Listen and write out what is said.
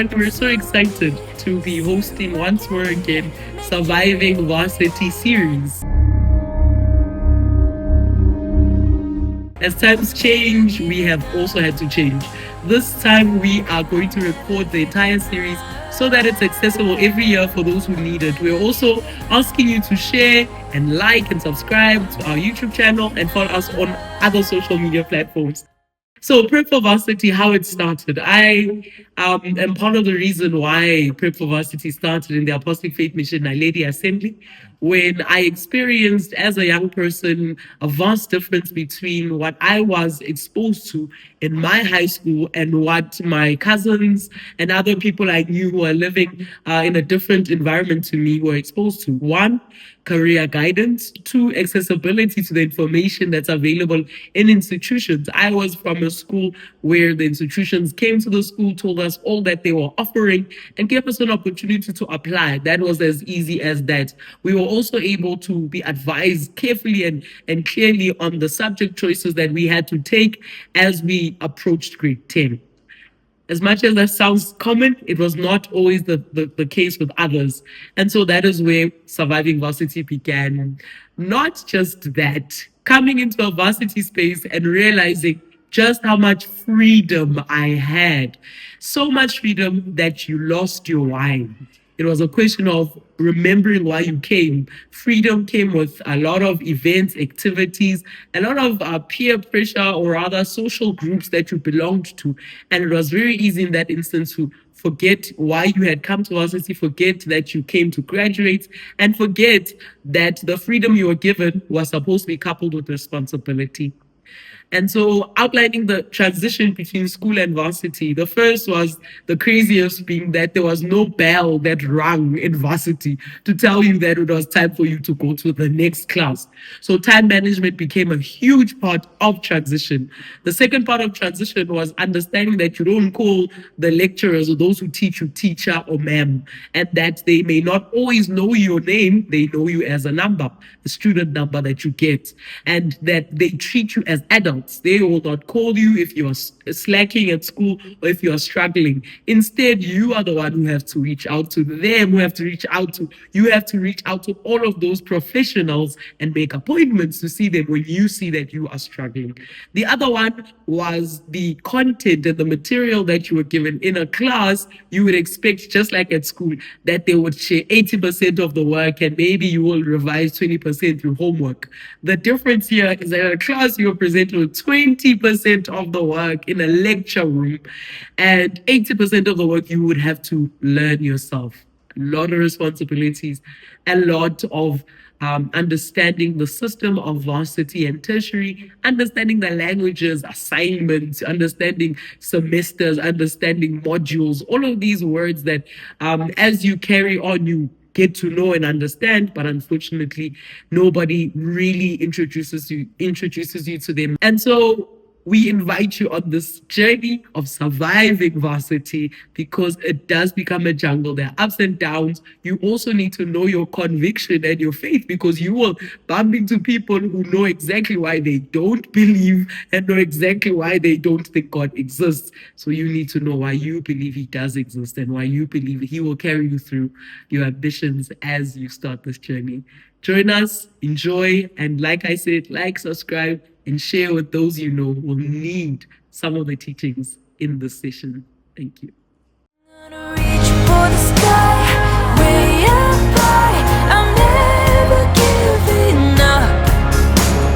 everyone. We're so excited to be hosting once more again Surviving Varsity series. As times change, we have also had to change. This time, we are going to record the entire series so that it's accessible every year for those who need it. We're also asking you to share and like and subscribe to our YouTube channel and follow us on other social media platforms. So Prep for Varsity, how it started. I am part of the reason why Prep for Varsity started in the Apostolic Faith Mission Our Lady Assembly, when I experienced as a young person a vast difference between what I was exposed to in my high school and what my cousins and other people I knew who are living in a different environment to me were exposed to. One, career guidance. Two, accessibility to the information that's available in institutions. I was from a school where the institutions came to the school, told us all that they were offering, and gave us an opportunity to apply. That was as easy as that. We were also able to be advised carefully and clearly on the subject choices that we had to take as we approached grade 10. As much as that sounds common, it was not always the case with others. And so that is where Surviving Varsity began. Not just that, coming into a varsity space and realizing just how much freedom I had. So much freedom that you lost your why. It was a question of remembering why you came. Freedom came with a lot of events, activities, a lot of peer pressure or other social groups that you belonged to. And it was very easy in that instance to forget why you had come to varsity, forget that you came to graduate, and forget that the freedom you were given was supposed to be coupled with responsibility. And so outlining the transition between school and varsity, the first was the craziest being that there was no bell that rang in varsity to tell you that it was time for you to go to the next class. So time management became a huge part of transition. The second part of transition was understanding that you don't call the lecturers or those who teach you teacher or ma'am, and that they may not always know your name, they know you as a number, the student number that you get, and that they treat you as adults. They will not call you if you are slacking at school or if you are struggling. Instead, you are the one who have to reach out to them, who have to reach out to, you have to reach out to all of those professionals and make appointments to see them when you see that you are struggling. The other one was the content and the material that you were given in a class. You would expect, just like at school, that they would share 80% of the work and maybe you will revise 20% through homework. The difference here is that in a class you were presented with 20% of the work in a lecture room, and 80% of the work you would have to learn yourself. A lot of responsibilities, a lot of understanding the system of varsity and tertiary, understanding the languages, assignments, understanding semesters, understanding modules, all of these words that as you carry on, you get to know and understand, but unfortunately, nobody really introduces you to them. And so we invite you on this journey of surviving varsity because it does become a jungle. There are ups and downs. You also need to know your conviction and your faith because you will bump into people who know exactly why they don't believe and know exactly why they don't think God exists. So you need to know why you believe He does exist and why you believe He will carry you through your ambitions as you start this journey. Join us, enjoy, and like I said, like, subscribe, and share with those you know will need some of the teachings in this session. Thank you.